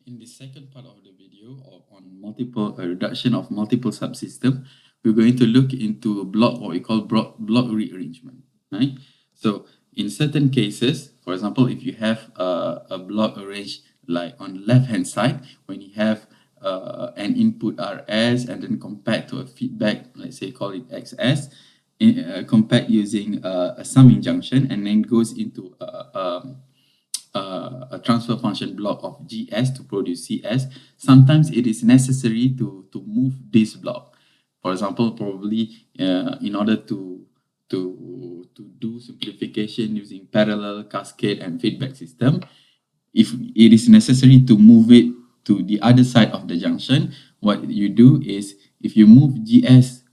In the second part of the video on multiple reduction of multiple subsystem, we're going to look into a block, what we call block rearrangement, right? So in certain cases, for example, if you have a block arranged like on the left hand side, when you have an input RS and then compared to a feedback, let's say call it XS, compared using a summing junction, and then goes into a transfer function block of GS to produce CS, sometimes it is necessary to move this block. For example, probably in order to do simplification using parallel, cascade, and feedback system, if it is necessary to move it to the other side of the junction, what you do is if you move GS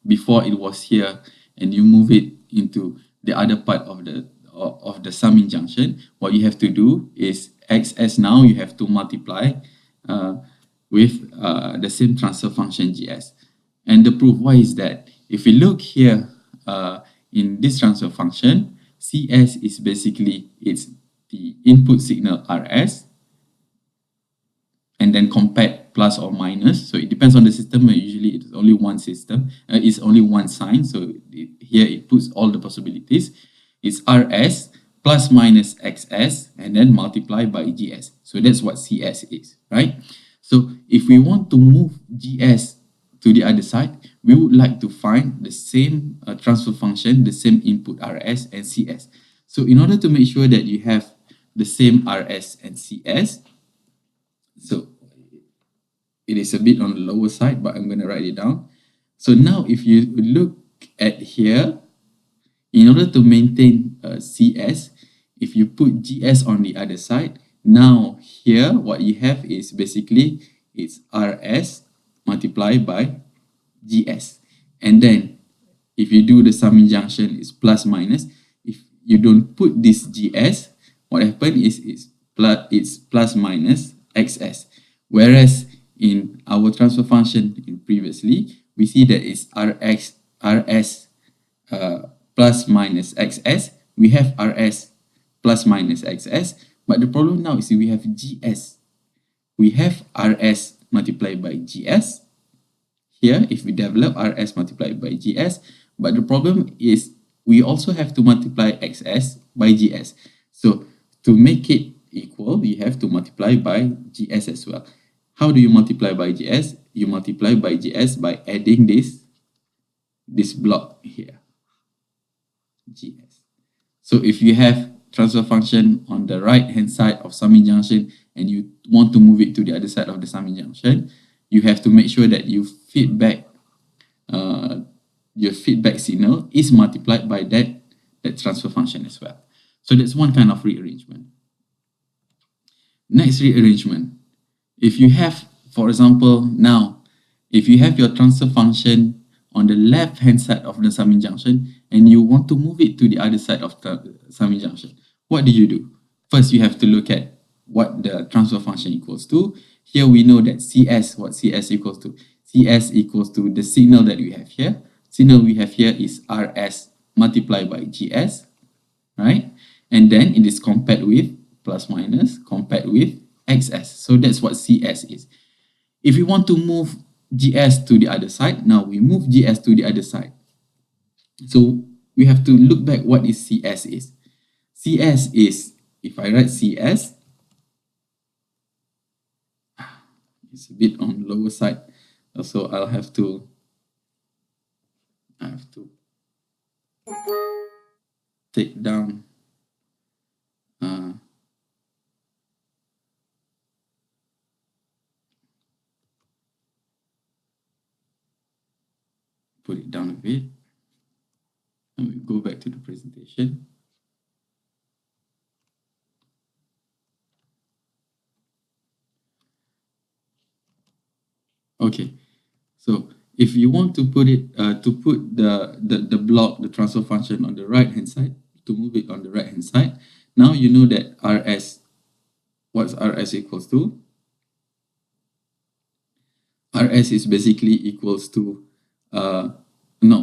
before it was here and you move it into the other part of the summing junction, what you have to do is XS now you have to multiply with the same transfer function GS. And the proof, why is that? If we look here in this transfer function, CS is basically it's the input signal RS and then compared plus or minus. So it depends on the system, but usually it's only one system, it's only one sign. So here it puts all the possibilities. It's RS plus minus XS and then multiply by GS. So that's what CS is, right? So if we want to move GS to the other side, we would like to find the same transfer function, the same input RS and CS. So in order to make sure that you have the same RS and CS, so it is a bit on the lower side, but I'm going to write it down. So now if you look at here, in order to maintain CS, if you put GS on the other side, now here what you have is basically it's RS multiplied by GS. And then if you do the summing junction, it's plus minus. If you don't put this GS, what happens is it's plus minus XS. Whereas in our transfer function in previously, we see that it's RS plus minus XS. We have RS plus minus XS. But the problem now is we have GS. We have RS multiplied by GS. Here, if we develop RS multiplied by GS, but the problem is we also have to multiply XS by GS. So to make it equal, you have to multiply by GS as well. How do you multiply by GS? You multiply by GS by adding this block here, GS. So if you have transfer function on the right hand side of summing junction and you want to move it to the other side of the summing junction, you have to make sure that your feedback signal is multiplied by that transfer function as well. So that's one kind of rearrangement. Next rearrangement. If you have, for example, now, if you have your transfer function on the left hand side of the summing junction and you want to move it to the other side of the summing junction, what do? First, you have to look at what the transfer function equals to. Here we know that CS, what CS equals to? CS equals to the signal that we have here. Signal we have here is RS multiplied by GS, right? And then it is compared with plus minus, compared with XS. So that's what CS is. If we want to move GS to the other side, now we move GS to the other side. So we have to look back what is CS is. CS is, if I write CS, it's a bit on the lower side. So I have to take down put it down a bit and we go back to the presentation. Okay, so if you want to put it to put the block, the transfer function on the right hand side, to move it on the right hand side, now you know that RS, what's RS equals to? RS is basically equals to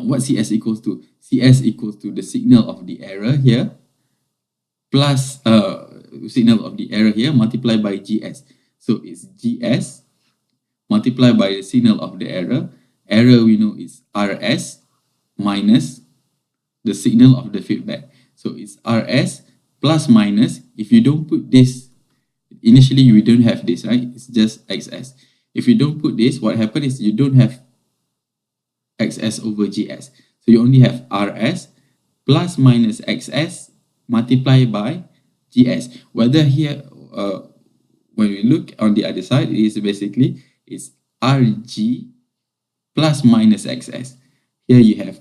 what CS equals to? CS equals to the signal of the error here plus signal of the error here multiplied by GS. So it's GS multiplied by the signal of the error. Error we know is RS minus the signal of the feedback. So it's RS plus minus. If you don't put this, initially we don't have this, right? It's just XS. If you don't put this, what happens is you don't have XS over GS. So you only have RS plus minus XS multiplied by GS. Whether here, when we look on the other side, it is basically it's RG plus minus XS. Here you have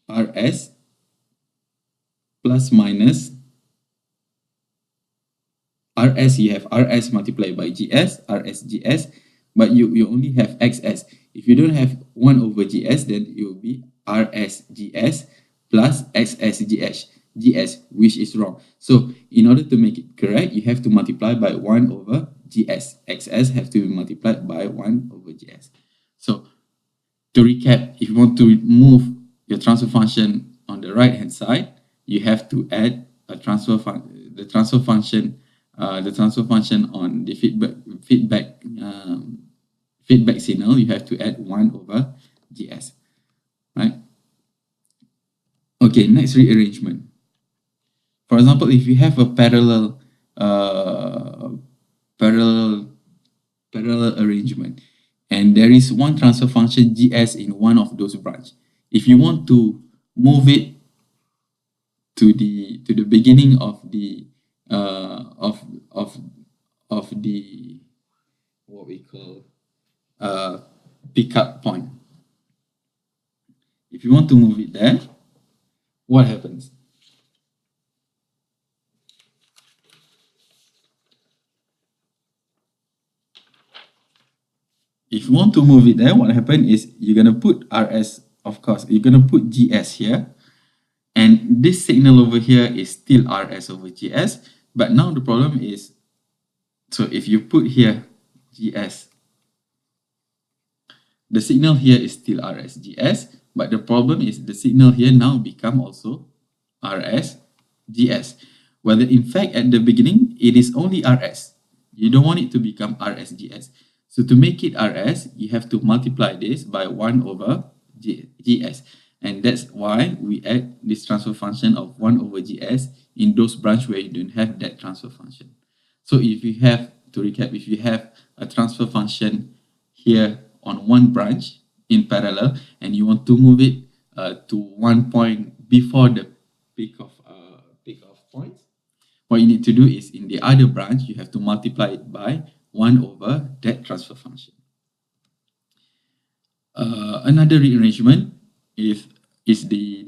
RS plus minus RS, you have RS multiplied by GS, RS GS, but you only have XS. If you don't have 1 over GS, then it will be RS GS plus XS GS, which is wrong. So in order to make it correct, you have to multiply by 1 over GS. XS have to be multiplied by 1 over GS. So to recap, if you want to move your transfer function on the right hand side, you have to add a transfer function on the feedback signal. You have to add 1 over GS, right? Okay, next rearrangement. For example, if you have a parallel arrangement, and there is one transfer function GS in one of those branch. If you want to move it to the beginning of the what we call pickup point. If you want to move it there, what happens? If you want to move it there, what happens is you're going to put RS, of course, you're going to put GS here. And this signal over here is still RS over GS. But now the problem is, so if you put here GS, the signal here is still RS GS. But the problem is the signal here now become also RS GS. Whether in fact at the beginning, it is only RS. You don't want it to become RS GS. So to make it RS, you have to multiply this by 1 over GS. And that's why we add this transfer function of 1 over GS in those branches where you don't have that transfer function. So if you have, to recap, if you have a transfer function here on one branch in parallel and you want to move it to one point before the peak of points, what you need to do is in the other branch, you have to multiply it by 1 over that transfer function. Another rearrangement is the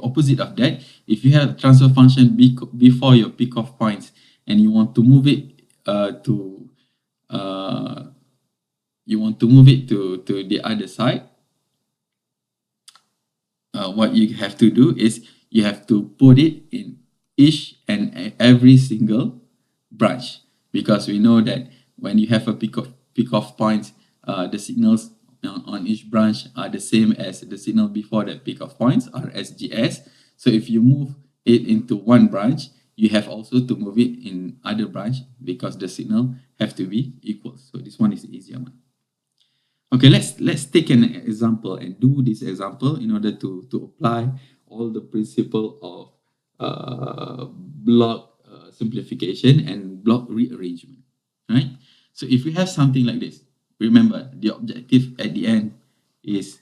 opposite of that. If you have a transfer function before your peak of points and you want to move it to the other side, what you have to do is you have to put it in each and every single branch, because we know that when you have a peak of points, the signals on each branch are the same as the signal before that peak of points, RSGS. So if you move it into one branch, you have also to move it in other branch because the signal have to be equal. So this one is the easier one. Okay, let's take an example and do this example in order to apply all the principle of block simplification and block rearrangement, right? So if we have something like this, remember the objective at the end is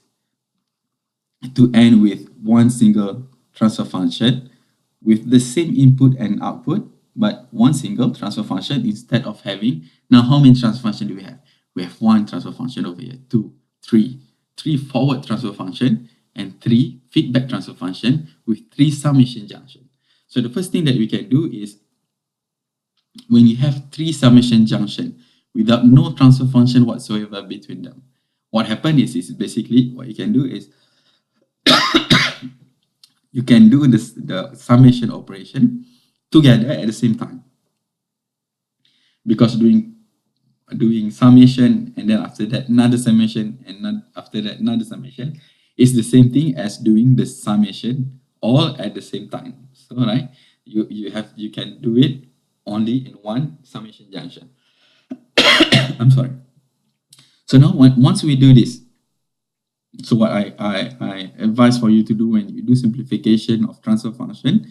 to end with one single transfer function with the same input and output, but one single transfer function instead of having, now how many transfer functions do we have? We have one transfer function over here, two, three forward transfer function and 3 feedback transfer function with 3 summation junction. So the first thing that we can do is when you have 3 summation junction without no transfer function whatsoever between them, what happens is basically what you can do is you can do the summation operation together at the same time, because doing summation and then after that another summation and after that another summation is the same thing as doing the summation all at the same time. So right, you can do it only in one summation junction. I'm sorry. So now once we do this, so what I advise for you to do when you do simplification of transfer function,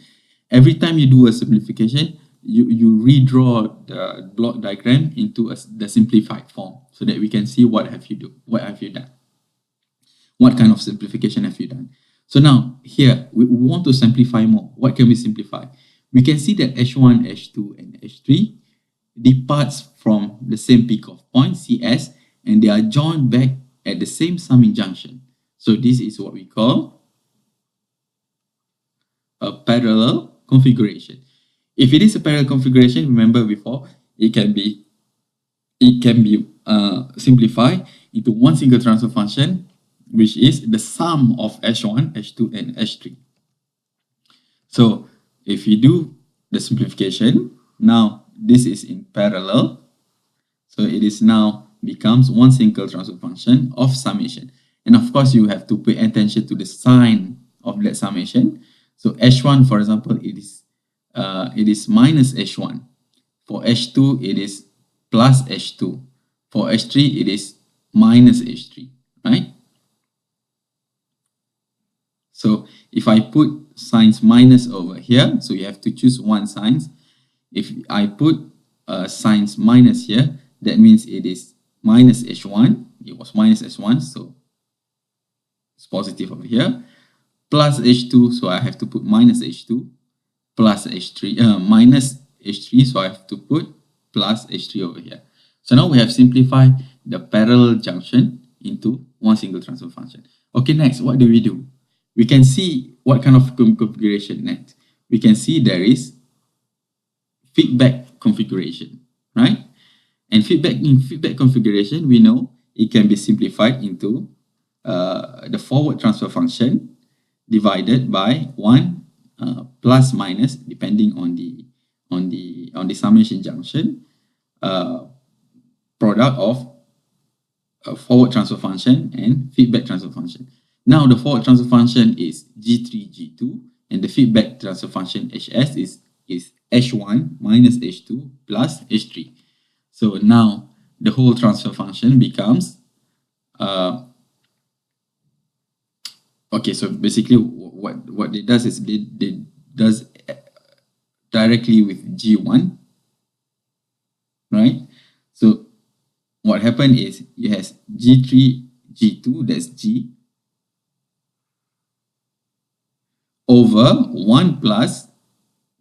every time you do a simplification, you redraw the block diagram into the simplified form so that we can see what have you done. What kind of simplification have you done? So now here we want to simplify more. What can we simplify? We can see that H1, H2, and H3 departs from the same peak of point CS and they are joined back at the same summing junction. So this is what we call a parallel configuration. If it is a parallel configuration, remember before, it can be simplified into one single transfer function, which is the sum of H1, H2, and H3. So if you do the simplification, now this is in parallel. So it is now becomes one single transfer function of summation. And of course, you have to pay attention to the sign of that summation. So H1, for example, it is minus H1. For H2, it is plus H2. For H3, it is minus H3, right? So if I put signs minus over here, so you have to choose one sign. If I put signs minus here, that means it is minus H1. It was minus H1, so it's positive over here. Plus H2, so I have to put minus H2. Plus H3, minus H3, so I have to put plus H3 over here. So now we have simplified the parallel junction into one single transfer function. Okay, next, what do? We can see what kind of configuration next. We can see there is feedback configuration, right? And feedback configuration, we know it can be simplified into the forward transfer function divided by 1 plus minus, depending on the summation junction, product of a forward transfer function and feedback transfer function. Now the forward transfer function is G3, G2, and the feedback transfer function HS is H1 minus H2 plus H3. So now the whole transfer function becomes okay, so basically what it does is it does directly with G1, right? So what happened is it has G3, G2, that's G, over 1 plus,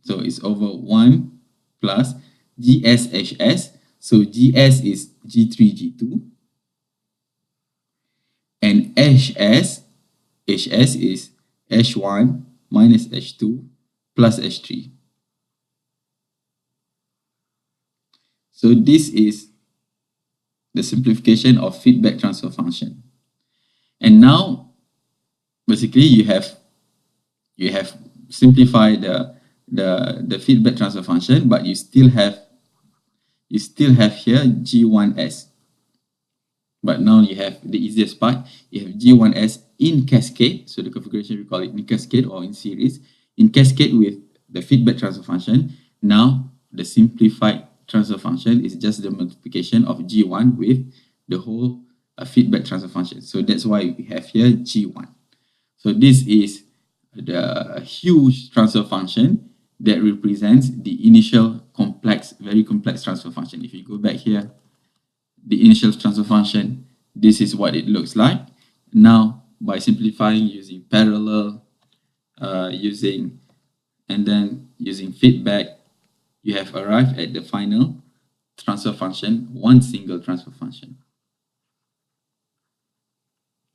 so it's over 1 plus GSHS. So GS is G3, G2, and HS is H1 minus H2 plus H3. So this is the simplification of feedback transfer function. And now basically you have simplified the feedback transfer function, but you still have here G1S. But now you have the easiest part. You have G1S in cascade. So the configuration, we call it in cascade or in series. In cascade with the feedback transfer function. Now the simplified transfer function is just the multiplication of G1 with the whole feedback transfer function. So that's why we have here G1. So this is the huge transfer function that represents the initial very complex transfer function. If you go back here, the initial transfer function, this is what it looks like. Now, by simplifying using parallel, using feedback, you have arrived at the final transfer function, one single transfer function,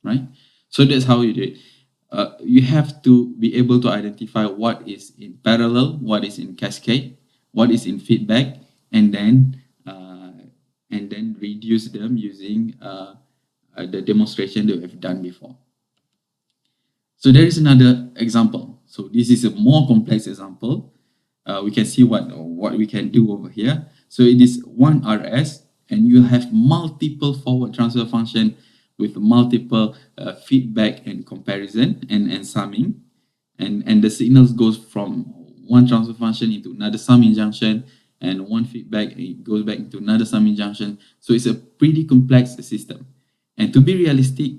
right? So that's how you do it. You have to be able to identify what is in parallel, what is in cascade, what is in feedback, and then reduce them using the demonstration that we've done before. So there is another example. So this is a more complex example. We can see what we can do over here. So it is one RS, and you have multiple forward transfer function with multiple feedback and comparison and summing. and the signals goes from one transfer function into another summing junction, and one feedback, it goes back into another summing junction. So it's a pretty complex system. And to be realistic,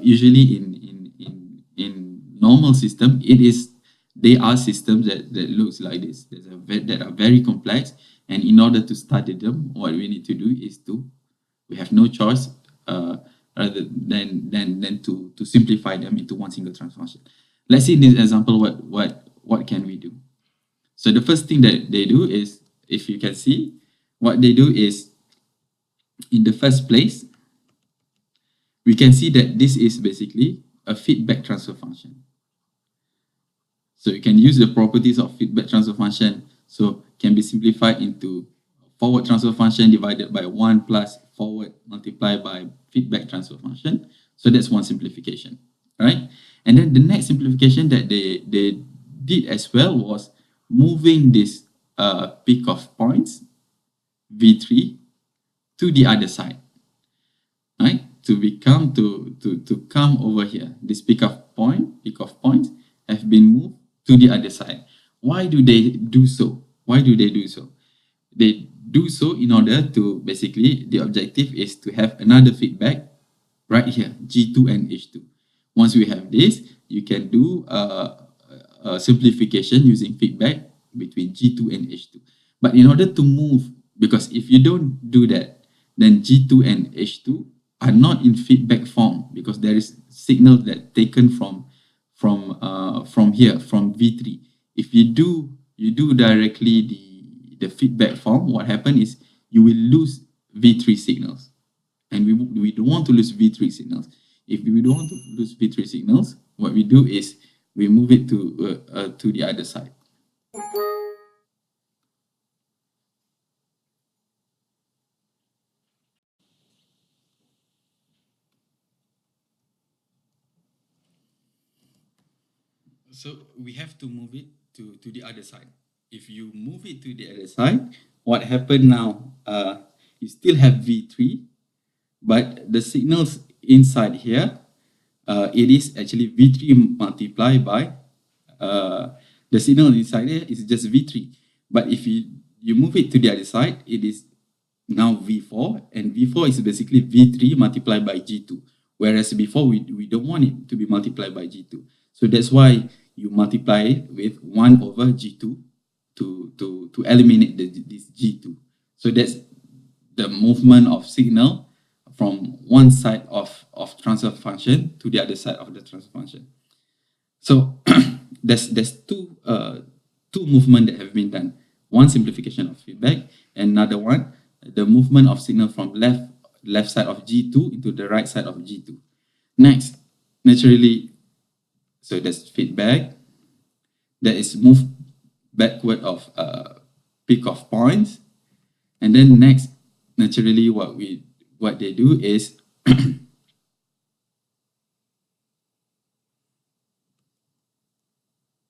usually in normal system, they are systems that looks like this, that are very complex. And in order to study them, what we need to do is we have no choice rather than to simplify them into one single transfer function. Let's see in this example what can we do. So the first thing that they do is, if you can see, what they do is, in the first place, we can see that this is basically a feedback transfer function. So you can use the properties of feedback transfer function. So can be simplified into forward transfer function divided by 1 plus forward multiplied by feedback transfer function. So that's one simplification, right? And then the next simplification that they did as well was moving this peak of points, V3, to the other side, right? To come over here. This peak of points have been moved to the other side. Why do they do so? Why do they do so? They do so in order to, basically, the objective is to have another feedback right here, G2 and H2. Once we have this, you can do a simplification using feedback between G2 and H2. But in order to move, because if you don't do that, then G2 and H2 are not in feedback form, because there is signal that taken from here, from V3. If you do directly the feedback form, what happens is you will lose V3 signals, and we don't want to lose V3 signals. If we don't want to lose V3 signals, what we do is we move it to the other side. So we have to move it to the other side. If you move it to the other side, what happened now? You still have V3, but the signals inside here, it is actually V3 multiplied by the signal inside here is just V3. But if you move it to the other side, it is now V4, and V4 is basically V3 multiplied by G2. Whereas before we don't want it to be multiplied by G2. So that's why you multiply it with 1 over G2 to eliminate this G2. So that's the movement of signal from one side of transfer function to the other side of the transfer function. So there's two movements that have been done. One, simplification of feedback, and another one, the movement of signal from left side of G2 into the right side of G2. Next, naturally, so that's feedback. That is moved backward of peak of points. And then next, naturally, what they do is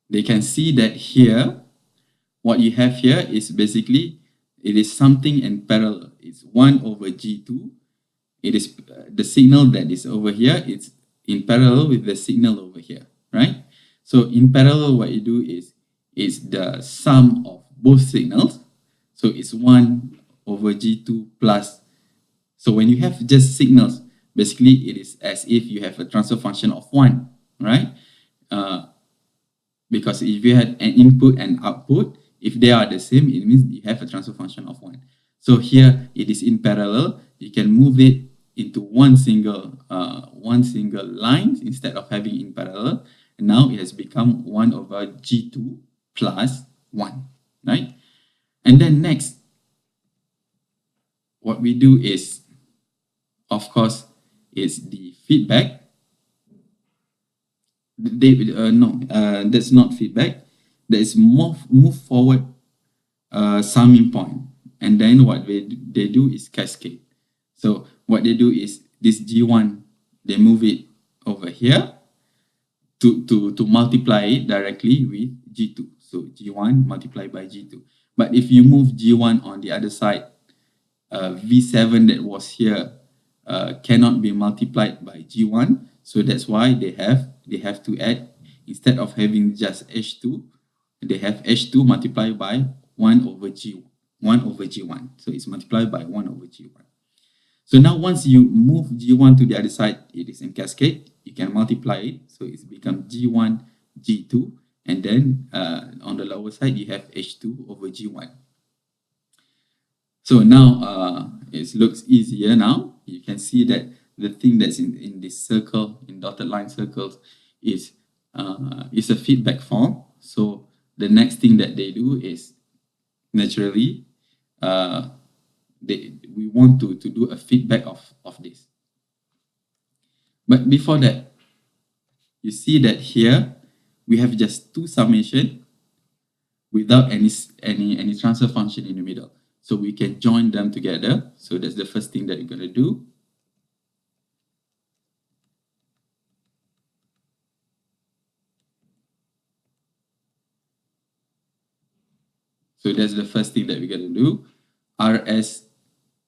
they can see that here, what you have here is basically, it is something in parallel. It's 1 over G2. It is the signal that is over here, it's in parallel with the signal over here, right? So in parallel, what you do is the sum of both signals. So it's 1 over G2 plus. So when you have just signals, basically it is as if you have a transfer function of 1, right? Because if you had an input and output, if they are the same, it means you have a transfer function of 1. So here it is in parallel. You can move it into one single line instead of having in parallel. And now it has become 1 over G2 plus 1, right? And then next, what we do is, of course, is the feedback. That's not feedback. That is move forward summing point. And then what they do is cascade. So what they do is this G1, they move it over here to multiply it directly with G2. So G1 multiplied by G2. But if you move G1 on the other side, V7 that was here cannot be multiplied by G1. So that's why they have to add instead of having just H2, they have H2 multiplied by 1 over G1. So it's multiplied by 1 over G1. So now once you move G1 to the other side, it is in cascade. You can multiply it. So it's become G1, G2. And then on the lower side, you have H2 over G1. So now it looks easier now. You can see that the thing that's in this circle, in dotted line circles, is a feedback form. So the next thing that they do is naturally we want to do a feedback of this. But before that, you see that here we have just two summation without any transfer function in the middle. So we can join them together. So that's the first thing that you're going to do. So that's the first thing that we're going to do. RS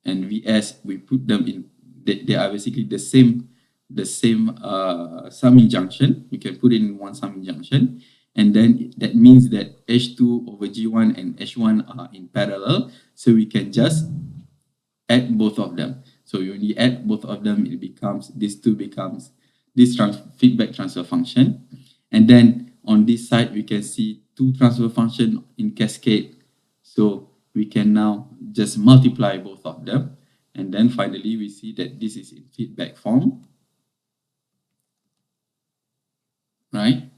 and VS, we put them in, they are basically the same summing junction. We can put it in one summing junction. And then that means that H2 over G1 and H1 are in parallel. So we can just add both of them. So when you add both of them, it becomes, this feedback transfer function. And then on this side, we can see two transfer function in cascade. So we can now just multiply both of them. And then finally, we see that this is in feedback form. Right?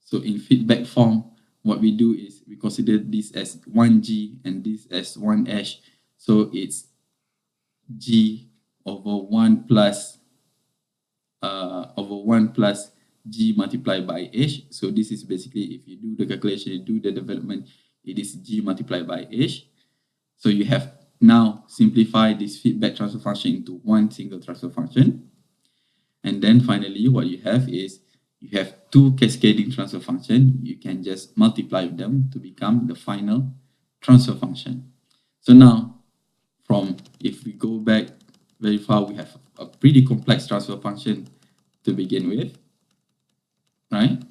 So in feedback form, what we do is we consider this as 1G and this as 1H. So it's G over 1 plus G multiplied by H. So this is basically, if you do the calculation, you do the development, it is G multiplied by H. So you have now simplified this feedback transfer function into one single transfer function. And then finally, what you have is you have two cascading transfer function. You can just multiply them to become the final transfer function. So now, if we go back very far, we have a pretty complex transfer function to begin with, right?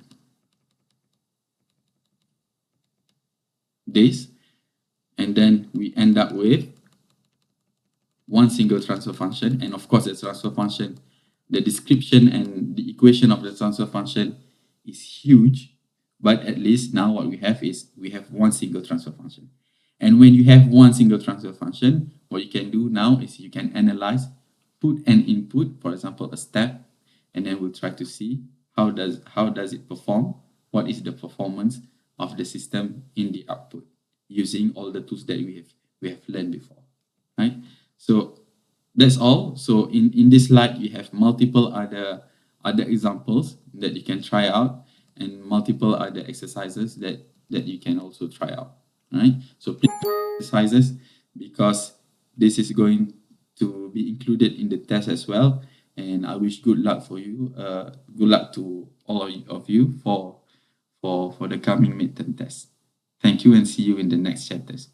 This, and then we end up with one single transfer function. And of course, the transfer function, the description and the equation of the transfer function is huge, but at least now what we have is we have one single transfer function. And when you have one single transfer function, what you can do now is you can analyze, put an input, for example, a step, and then we'll try to see how does it perform, what is the performance of the system in the output using all the tools that we have learned before, right? So that's all. So in this slide, you have multiple other examples that you can try out and multiple other exercises that you can also try out, right? So please exercises, because this is going to be included in the test as well. And I wish good luck for you. Good luck to all of you for the coming midterm test. Thank you and see you in the next chapters.